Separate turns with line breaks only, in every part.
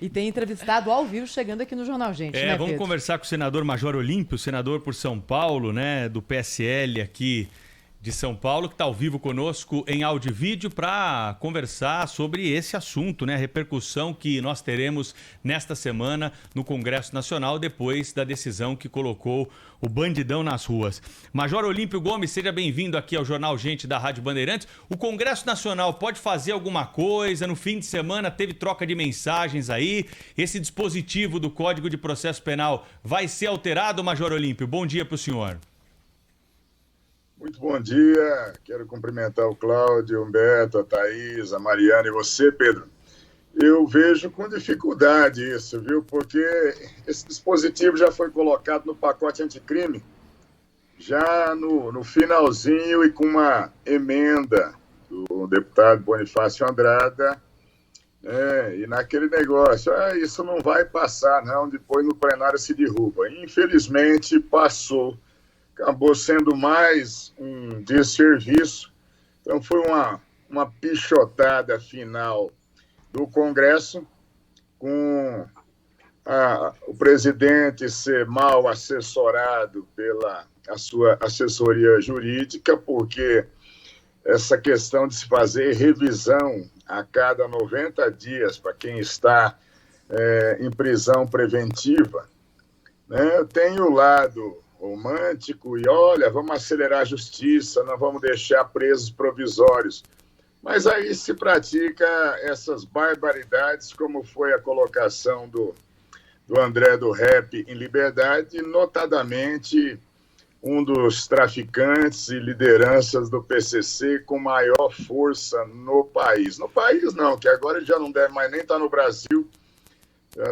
E tem entrevistado ao vivo chegando aqui no Jornal Gente, né,
vamos
Pedro?
conversar com o senador Major Olímpio, senador por São Paulo, né, do PSL aqui de São Paulo, que está ao vivo conosco em áudio e vídeo para conversar sobre esse assunto, né? A repercussão que nós teremos nesta semana no Congresso Nacional depois da decisão que colocou o bandidão nas ruas. Major Olímpio Gomes, seja bem-vindo aqui ao Jornal Gente da Rádio Bandeirantes. O Congresso Nacional pode fazer alguma coisa? No fim de semana teve troca de mensagens aí. Esse dispositivo do Código de Processo Penal vai ser alterado, Major Olímpio? Bom dia para o senhor.
Muito bom dia, quero cumprimentar o Cláudio, o Humberto, a Thaís, a Mariana e você, Pedro. Eu vejo com dificuldade isso, viu? Porque esse dispositivo já foi colocado no pacote anticrime, já no finalzinho e com uma emenda do deputado Bonifácio Andrada, e naquele negócio, isso não vai passar, não, depois no plenário se derruba. Infelizmente, passou. Acabou sendo mais um desserviço. Então, foi uma pichotada final do Congresso, com o presidente ser mal assessorado pela a sua assessoria jurídica, porque essa questão de se fazer revisão a cada 90 dias para quem está em prisão preventiva, né, tem o lado romântico e, olha, vamos acelerar a justiça, não vamos deixar presos provisórios. Mas aí se pratica essas barbaridades, como foi a colocação do André do Rep em liberdade, notadamente um dos traficantes e lideranças do PCC com maior força no país. No país não, que agora ele já não deve mais nem estar no Brasil.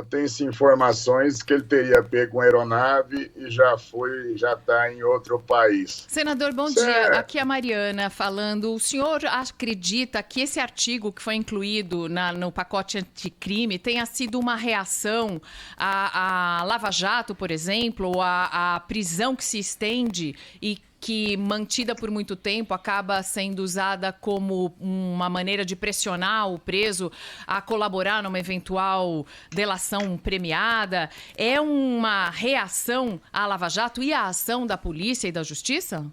Tem-se informações que ele teria pego uma aeronave e já está em outro país.
Senador, bom dia. Aqui é a Mariana falando. O senhor acredita que esse artigo que foi incluído no pacote anticrime tenha sido uma reação à Lava Jato, por exemplo, ou à prisão que se estende e que, mantida por muito tempo, acaba sendo usada como uma maneira de pressionar o preso a colaborar numa eventual delação premiada? É uma reação à Lava Jato e à ação da polícia e da justiça?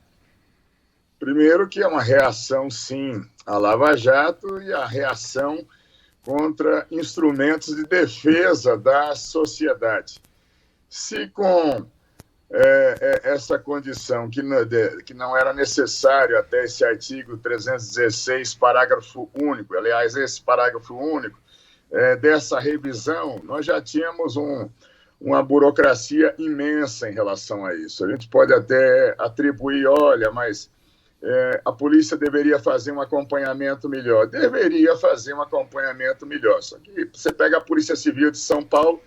Primeiro que é uma reação, sim, à Lava Jato e a reação contra instrumentos de defesa da sociedade. Se com essa condição que não era necessário até esse artigo 316, parágrafo único, aliás, esse parágrafo único, dessa revisão, nós já tínhamos uma burocracia imensa em relação a isso. A gente pode até atribuir, olha, mas a polícia deveria fazer um acompanhamento melhor. Deveria fazer um acompanhamento melhor. Só que você pega a Polícia Civil de São Paulo,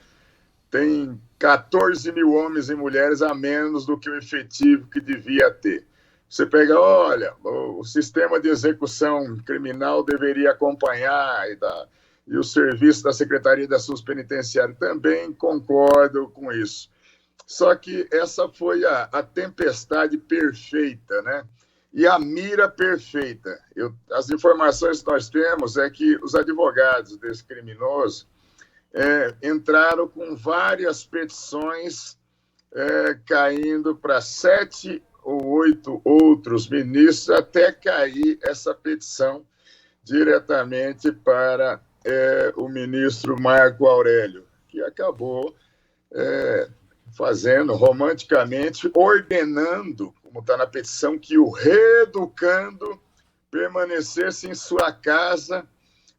tem 14 mil homens e mulheres a menos do que o efetivo que devia ter. Você pega, olha, o sistema de execução criminal deveria acompanhar, e o serviço da Secretaria da SUS Penitenciária também concordo com isso. Só que essa foi a tempestade perfeita, né? E a mira perfeita. As informações que nós temos é que os advogados desse criminoso entraram com várias petições caindo para 7 ou 8 outros ministros, até cair essa petição diretamente para o ministro Marco Aurélio, que acabou fazendo romanticamente, ordenando, como está na petição, que o reeducando permanecesse em sua casa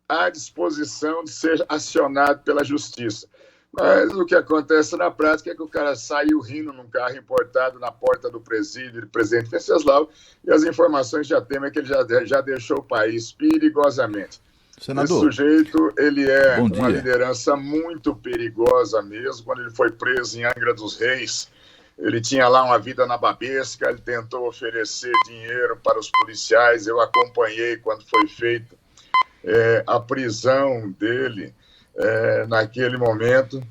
à disposição de ser acionado pela justiça. Mas o que acontece na prática é que o cara saiu rindo num carro importado na porta do presídio do presidente Venceslau, e as informações já temos é que ele já deixou o país perigosamente.
Senador,
esse sujeito, ele é uma liderança muito perigosa mesmo. Quando ele foi preso em Angra dos Reis, ele tinha lá uma vida na babesca, ele tentou oferecer dinheiro para os policiais, eu acompanhei quando foi feita a prisão dele naquele momento.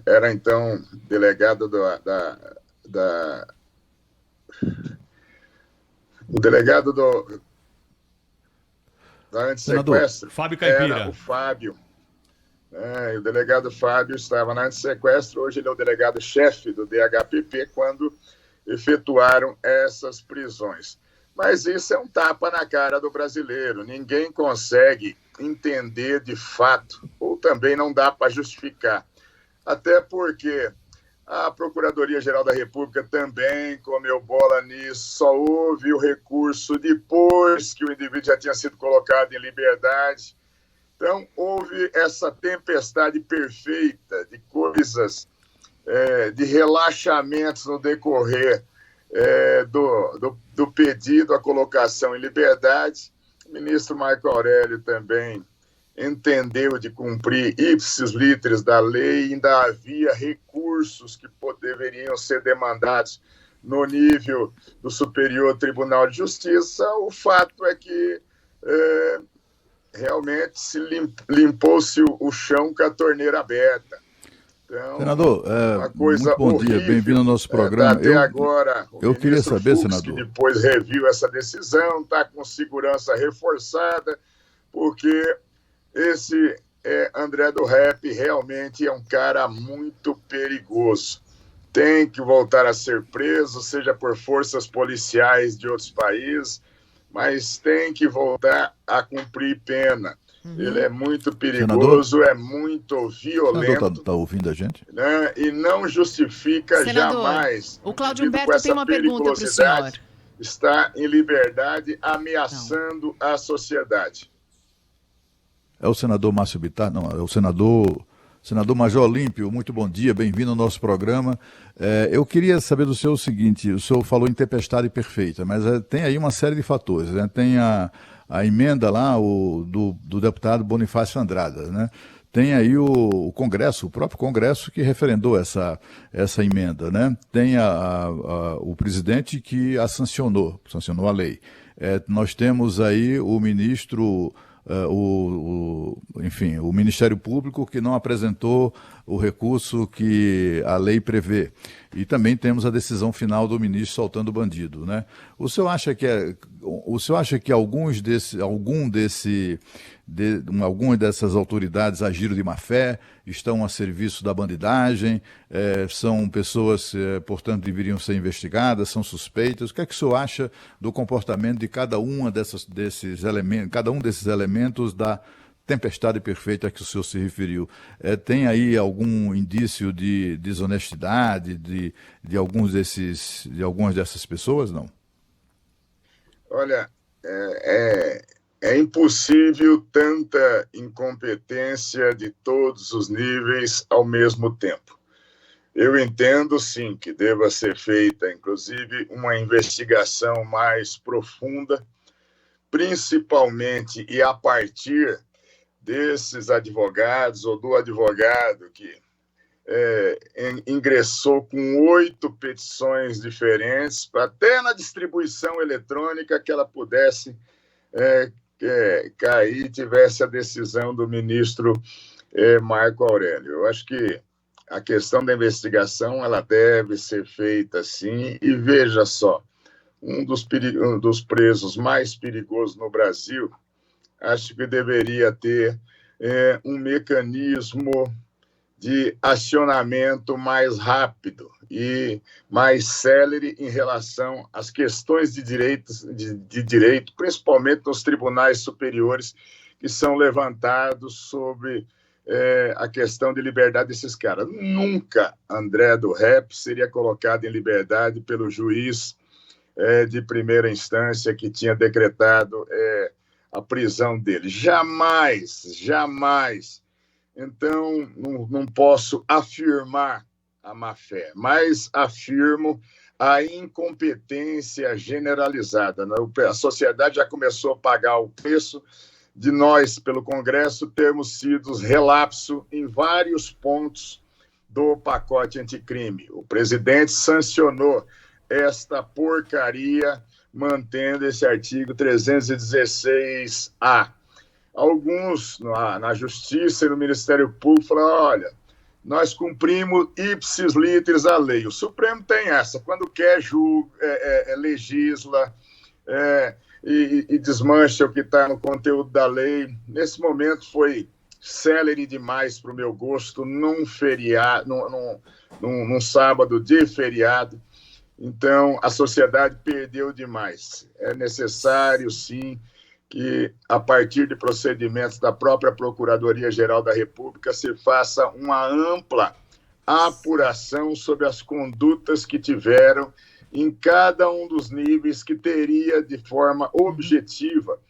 Era então delegado o delegado da antissequestro.
Fábio Caipira.
Era o Fábio. né? E o delegado Fábio estava na antissequestro, hoje ele é o delegado-chefe do DHPP, quando efetuaram essas prisões. Mas isso é um tapa na cara do brasileiro. Ninguém consegue entender de fato, ou também não dá para justificar. Até porque a Procuradoria-Geral da República também comeu bola nisso, só houve o recurso depois que o indivíduo já tinha sido colocado em liberdade. Então, houve essa tempestade perfeita de coisas, de relaxamentos no decorrer do pedido à colocação em liberdade. O ministro Marco Aurélio também entendeu de cumprir ipsis literis da lei, ainda havia recursos que deveriam ser demandados no nível do Superior Tribunal de Justiça. O fato é que realmente se limpou-se o chão com a torneira aberta. Então,
senador,
uma coisa
muito bom
horrível,
dia, bem-vindo ao nosso programa.
Até agora,
eu queria saber,
Fux,
senador,
que depois reviu essa decisão, está com segurança reforçada, porque esse André do Rep realmente é um cara muito perigoso. Tem que voltar a ser preso, seja por forças policiais de outros países, mas tem que voltar a cumprir pena. Ele é muito perigoso, senador, é muito violento. O senador
está ouvindo a gente?
Né? E não justifica
senador,
jamais.
O Cláudio Humberto tem uma pergunta para o senhor.
Está em liberdade, ameaçando a sociedade.
É o senador Márcio Bittar? Não, é o senador Major Olímpio. Muito bom dia, bem-vindo ao nosso programa. Eu queria saber do senhor o seguinte: o senhor falou em tempestade perfeita, mas tem aí uma série de fatores, né? Tem a emenda lá do deputado Bonifácio Andrada, né? Tem aí o Congresso, o próprio Congresso que referendou essa emenda, né? Tem o presidente que sancionou a lei. Nós temos aí o ministro, enfim, o Ministério Público que não apresentou o recurso que a lei prevê. E também temos a decisão final do ministro soltando o bandido, né? O senhor acha que algumas dessas autoridades agiram de má fé, estão a serviço da bandidagem, são pessoas, portanto, deveriam ser investigadas, são suspeitas? O que é que o senhor acha do comportamento de cada um desses elementos da tempestade perfeita a que o senhor se referiu? Tem aí algum indício de desonestidade de algumas dessas pessoas, não?
Olha, é impossível tanta incompetência de todos os níveis ao mesmo tempo. Eu entendo, sim, que deva ser feita, inclusive, uma investigação mais profunda, principalmente e a partir desses advogados ou do advogado que ingressou com 8 petições diferentes, até na distribuição eletrônica que ela pudesse cair e tivesse a decisão do ministro Marco Aurélio. Eu acho que a questão da investigação ela deve ser feita sim, e veja só, um dos presos mais perigosos no Brasil, acho que deveria ter um mecanismo de acionamento mais rápido e mais célere em relação às questões de direito, principalmente nos tribunais superiores, que são levantados sobre a questão de liberdade desses caras. Nunca André do Rep seria colocado em liberdade pelo juiz de primeira instância que tinha decretado a prisão dele. Jamais, jamais. Então, não posso afirmar a má-fé, mas afirmo a incompetência generalizada. A sociedade já começou a pagar o preço de nós, pelo Congresso, termos sido relapso em vários pontos do pacote anticrime. O presidente sancionou esta porcaria, mantendo esse artigo 316-A. Alguns na Justiça e no Ministério Público falaram, olha, nós cumprimos ipsis literis a lei. O Supremo tem essa, quando quer legisla e desmancha o que está no conteúdo da lei. Nesse momento foi célere demais para o meu gosto, num feriado, num sábado de feriado. Então, a sociedade perdeu demais. É necessário, sim, que, a partir de procedimentos da própria Procuradoria-Geral da República, se faça uma ampla apuração sobre as condutas que tiveram em cada um dos níveis, que teria, de forma objetiva,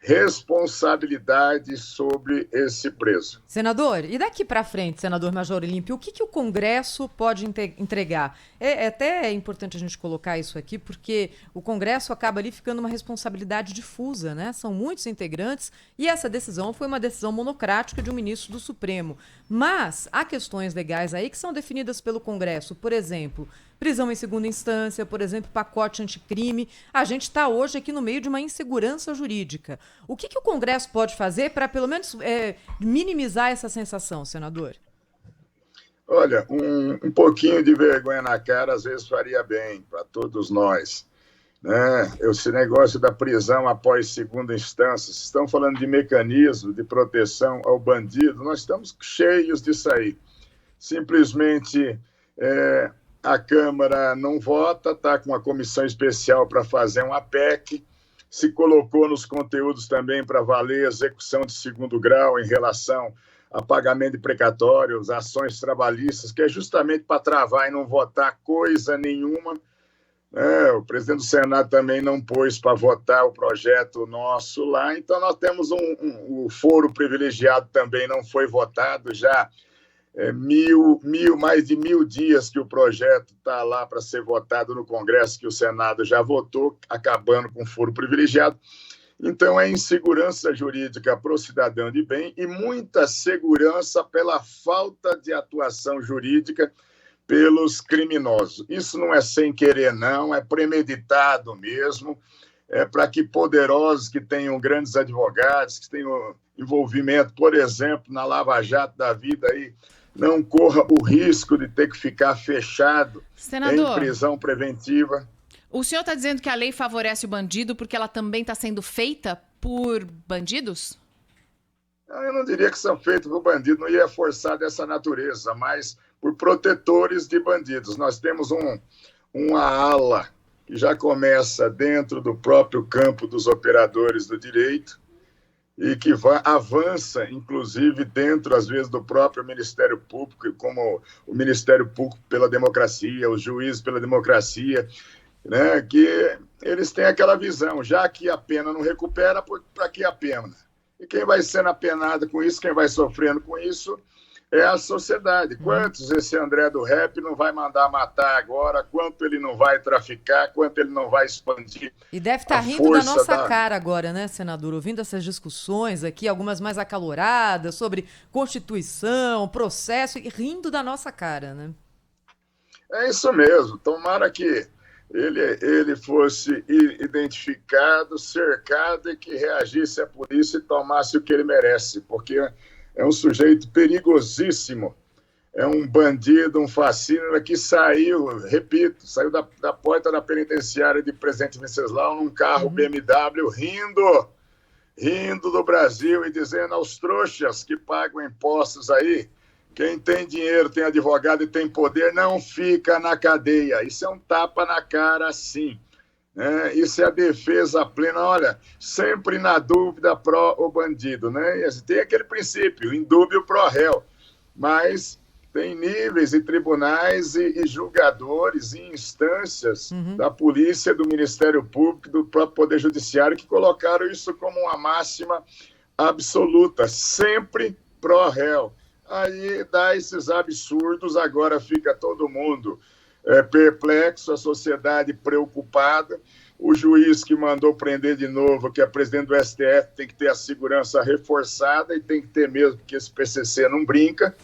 responsabilidade sobre esse preso.
Senador, e daqui para frente, senador Major Olímpio, o que o Congresso pode entregar? É até importante a gente colocar isso aqui, porque o Congresso acaba ali ficando uma responsabilidade difusa, né? São muitos integrantes e essa decisão foi uma decisão monocrática de um ministro do Supremo. Mas há questões legais aí que são definidas pelo Congresso, por exemplo, prisão em segunda instância, por exemplo, pacote anticrime. A gente está hoje aqui no meio de uma insegurança jurídica. O que o Congresso pode fazer para, pelo menos, minimizar essa sensação, senador?
Olha, um pouquinho de vergonha na cara às vezes faria bem para todos nós, né? Esse negócio da prisão após segunda instância, vocês estão falando de mecanismo de proteção ao bandido, nós estamos cheios disso aí. Simplesmente a Câmara não vota, está com uma comissão especial para fazer uma PEC, se colocou nos conteúdos também para valer execução de segundo grau em relação a pagamento de precatórios, ações trabalhistas, que é justamente para travar e não votar coisa nenhuma. O presidente do Senado também não pôs para votar o projeto nosso lá, então nós temos o foro privilegiado também não foi votado, já mais de 1.000 dias que o projeto está lá para ser votado no Congresso, que o Senado já votou, acabando com o foro privilegiado. Então, é insegurança jurídica para o cidadão de bem e muita segurança pela falta de atuação jurídica pelos criminosos. Isso não é sem querer, não, é premeditado mesmo, é para que poderosos que tenham grandes advogados, que tenham envolvimento, por exemplo, na Lava Jato da vida, aí, não corra o risco de ter que ficar fechado em prisão preventiva.
O senhor está dizendo que a lei favorece o bandido porque ela também está sendo feita por bandidos?
Eu não diria que são feitos por bandidos, não ia forçar dessa natureza, mas por protetores de bandidos. Nós temos uma ala que já começa dentro do próprio campo dos operadores do direito e que avança, inclusive, dentro, às vezes, do próprio Ministério Público, como o Ministério Público pela Democracia, os juízes pela democracia, né, que eles têm aquela visão, já que a pena não recupera, para que a pena? E quem vai sendo apenado com isso, quem vai sofrendo com isso, é a sociedade. Quantos esse André do Rap não vai mandar matar agora, quanto ele não vai traficar, quanto ele não vai expandir.
E deve estar rindo da nossa cara agora, né, senador? Ouvindo essas discussões aqui, algumas mais acaloradas, sobre Constituição, processo, e rindo da nossa cara, né?
É isso mesmo. Tomara que ele fosse identificado, cercado e que reagisse à polícia e tomasse o que ele merece, porque é um sujeito perigosíssimo, é um bandido, um fascínio que saiu, repito, saiu da porta da penitenciária de Presidente Venceslau num carro BMW, rindo do Brasil e dizendo aos trouxas que pagam impostos aí, quem tem dinheiro, tem advogado e tem poder, não fica na cadeia. Isso é um tapa na cara, sim. Isso é a defesa plena. Olha, sempre na dúvida pró o bandido, né? Tem aquele princípio, indúbio pró réu. Mas tem níveis e tribunais e julgadores e instâncias da polícia, do Ministério Público, do próprio Poder Judiciário, que colocaram isso como uma máxima absoluta, sempre pró réu. Aí dá esses absurdos, agora fica todo mundo perplexo, a sociedade preocupada, o juiz que mandou prender de novo, que é presidente do STF, tem que ter a segurança reforçada e tem que ter mesmo, porque esse PCC não brinca.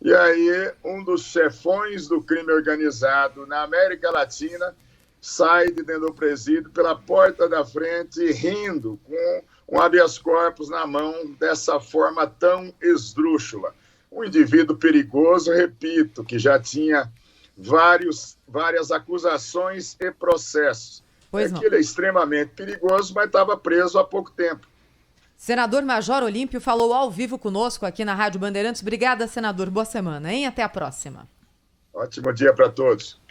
E aí um dos chefões do crime organizado na América Latina sai de dentro do presídio pela porta da frente rindo, com um habeas corpus na mão, dessa forma tão esdrúxula. Um indivíduo perigoso, repito, que já tinha várias acusações e processos. Que ele é extremamente perigoso, mas estava preso há pouco tempo.
Senador Major Olímpio falou ao vivo conosco aqui na Rádio Bandeirantes. Obrigada, senador. Boa semana, hein? Até a próxima.
Ótimo dia para todos.